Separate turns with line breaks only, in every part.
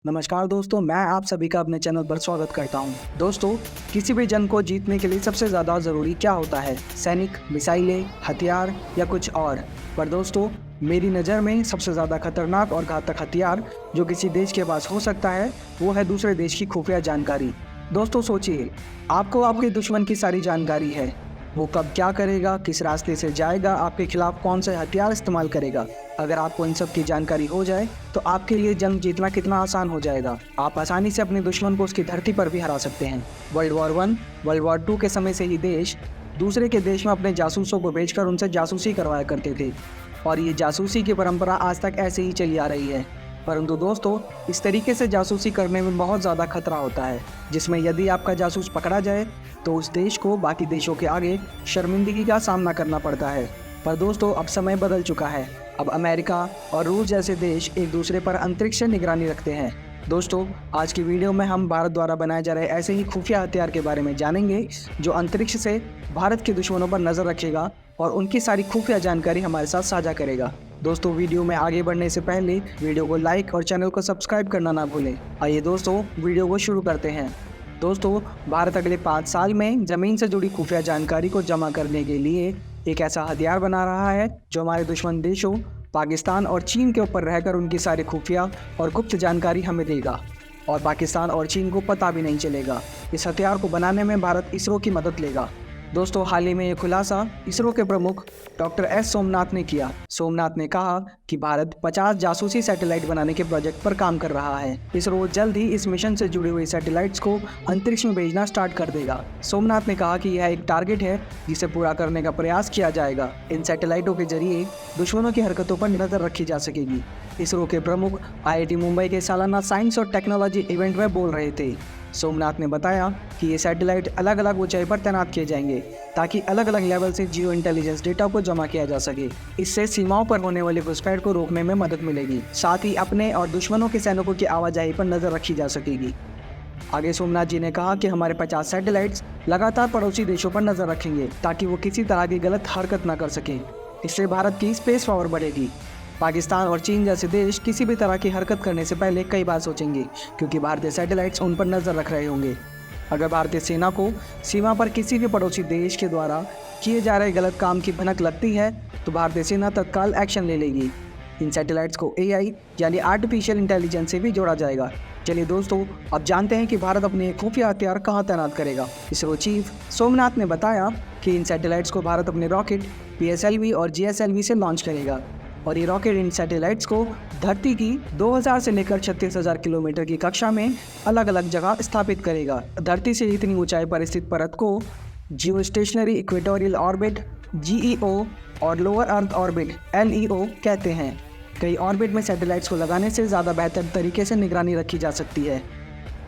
नमस्कार दोस्तों, मैं आप सभी का अपने चैनल पर स्वागत करता हूं। दोस्तों, किसी भी जंग को जीतने के लिए सबसे ज़्यादा ज़रूरी क्या होता है? सैनिक, मिसाइलें, हथियार या कुछ और? पर दोस्तों, मेरी नज़र में सबसे ज़्यादा खतरनाक और घातक हथियार जो किसी देश के पास हो सकता है, वो है दूसरे देश की खुफिया जानकारी। दोस्तों सोचिए, आपको आपके दुश्मन की सारी जानकारी है। वो कब क्या करेगा, किस रास्ते से जाएगा, आपके खिलाफ कौन से हथियार इस्तेमाल करेगा। अगर आपको इन सब की जानकारी हो जाए तो आपके लिए जंग जीतना कितना आसान हो जाएगा। आप आसानी से अपने दुश्मन को उसकी धरती पर भी हरा सकते हैं। वर्ल्ड वॉर 1, वर्ल्ड वॉर 2 के समय से ही देश दूसरे के देश में अपने जासूसों को भेजकर उनसे जासूसी करवाया करते थे और ये जासूसी की परंपरा आज तक ऐसे ही चली आ रही है। परंतु दोस्तों, इस तरीके से जासूसी करने में बहुत ज़्यादा खतरा होता है, जिसमें यदि आपका जासूस पकड़ा जाए तो उस देश को बाकी देशों के आगे शर्मिंदगी का सामना करना पड़ता है। पर दोस्तों, अब समय बदल चुका है। अब अमेरिका और रूस जैसे देश एक दूसरे पर अंतरिक्ष से निगरानी रखते हैं। दोस्तों, आज की वीडियो में हम भारत द्वारा बनाए जा रहे ऐसे ही खुफिया हथियार के बारे में जानेंगे जो अंतरिक्ष से भारत के दुश्मनों पर नज़र रखेगा और उनकी सारी खुफिया जानकारी हमारे साथ साझा करेगा। दोस्तों, वीडियो में आगे बढ़ने से पहले वीडियो को लाइक और चैनल को सब्सक्राइब करना ना भूलें। आइए दोस्तों, वीडियो को शुरू करते हैं। दोस्तों, भारत अगले 5 साल में ज़मीन से जुड़ी खुफिया जानकारी को जमा करने के लिए एक ऐसा हथियार बना रहा है जो हमारे दुश्मन देशों पाकिस्तान और चीन के ऊपर रहकर उनकी सारी खुफिया और गुप्त जानकारी हमें देगा और पाकिस्तान और चीन को पता भी नहीं चलेगा। इस हथियार को बनाने में भारत इसरो की मदद लेगा। दोस्तों, हाल ही में ये खुलासा इसरो के प्रमुख डॉक्टर एस सोमनाथ ने किया। सोमनाथ ने कहा कि भारत 50 जासूसी सैटेलाइट बनाने के प्रोजेक्ट पर काम कर रहा है। इसरो जल्द ही इस मिशन से जुड़ी हुई सैटेलाइट्स को अंतरिक्ष में भेजना स्टार्ट कर देगा। सोमनाथ ने कहा कि यह एक टारगेट है जिसे पूरा करने का प्रयास किया जाएगा। इन सैटेलाइटों के जरिए दुश्मनों की हरकतों पर नजर रखी जा सकेगी। इसरो के प्रमुख IIT मुंबई के सालाना साइंस और टेक्नोलॉजी इवेंट में बोल रहे थे। सोमनाथ ने बताया कि ये सैटेलाइट अलग अलग ऊंचाई पर तैनात किए जाएंगे ताकि अलग अलग लेवल से जियो इंटेलिजेंस डेटा को जमा किया जा सके। इससे सीमाओं पर होने वाली घुसपैठ को रोकने में मदद मिलेगी। साथ ही अपने और दुश्मनों के सैनिकों की आवाजाही पर नजर रखी जा सकेगी। आगे सोमनाथ जी ने कहा कि हमारे 50 सैटेलाइट्स लगातार पड़ोसी देशों पर नजर रखेंगे ताकि वो किसी तरह की गलत हरकत न कर सकें। इससे भारत की स्पेस पावर बढ़ेगी। पाकिस्तान और चीन जैसे देश किसी भी तरह की हरकत करने से पहले कई बार सोचेंगे, क्योंकि भारतीय सैटेलाइट्स उन पर नज़र रख रहे होंगे। अगर भारतीय सेना को सीमा पर किसी भी पड़ोसी देश के द्वारा किए जा रहे गलत काम की भनक लगती है तो भारतीय सेना तत्काल एक्शन ले लेगी। इन सैटेलाइट्स को AI यानी आर्टिफिशियल इंटेलिजेंस से भी जोड़ा जाएगा। चलिए दोस्तों, अब जानते हैं कि भारत अपने खुफिया हथियार कहाँ तैनात करेगा। इसरो चीफ सोमनाथ ने बताया कि इन सैटेलाइट्स को भारत अपने रॉकेट PSLV और GSLV से लॉन्च करेगा और ये रॉकेट इन सैटेलाइट्स को धरती की 2000 से लेकर 36,000 किलोमीटर की कक्षा में अलग अलग जगह स्थापित करेगा। धरती से इतनी ऊंचाई पर स्थित परत को जियो स्टेशनरी इक्वेटोरियल ऑर्बिट GEO और लोअर अर्थ ऑर्बिट LEO कहते हैं। कई ऑर्बिट में सैटेलाइट्स को लगाने से ज़्यादा बेहतर तरीके से निगरानी रखी जा सकती है।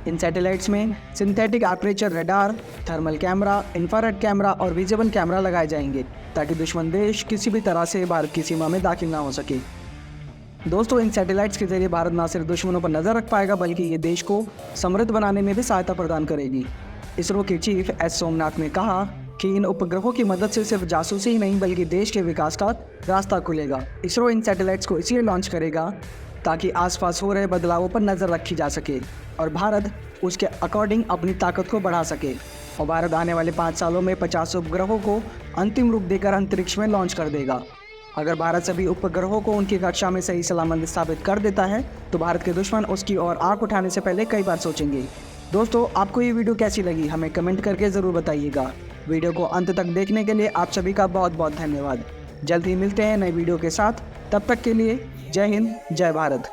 इन सैटेलाइट्स में synthetic aperture radar, thermal camera, infrared camera और विजिबल कैमरा लगाए जाएंगे ताकि दुश्मन देश किसी भी तरह से भारत की सीमा में दाखिल ना हो सके। दोस्तों, इन सैटेलाइट्स के जरिए भारत न सिर्फ दुश्मनों पर नज़र रख पाएगा बल्कि ये देश को समृद्ध बनाने में भी सहायता प्रदान करेगी। इसरो के चीफ S सोमनाथ ने कहा कि इन उपग्रहों की मदद से सिर्फ जासूसी ही नहीं बल्कि देश के विकास का रास्ता खुलेगा। इसरो इन सैटेलाइट्स को इसलिए लॉन्च करेगा ताकि आसपास हो रहे बदलावों पर नज़र रखी जा सके और भारत उसके अकॉर्डिंग अपनी ताकत को बढ़ा सके। और भारत आने वाले 5 सालों में 50 उपग्रहों को अंतिम रूप देकर अंतरिक्ष में लॉन्च कर देगा। अगर भारत सभी उपग्रहों को उनकी कक्षा में सही सलामत स्थापित कर देता है तो भारत के दुश्मन उसकी ओर आंख उठाने से पहले कई बार सोचेंगे। दोस्तों, आपको ये वीडियो कैसी लगी हमें कमेंट करके ज़रूर बताइएगा। वीडियो को अंत तक देखने के लिए आप सभी का बहुत बहुत धन्यवाद। जल्द ही मिलते हैं नई वीडियो के साथ। तब तक के लिए जय हिंद, जय भारत।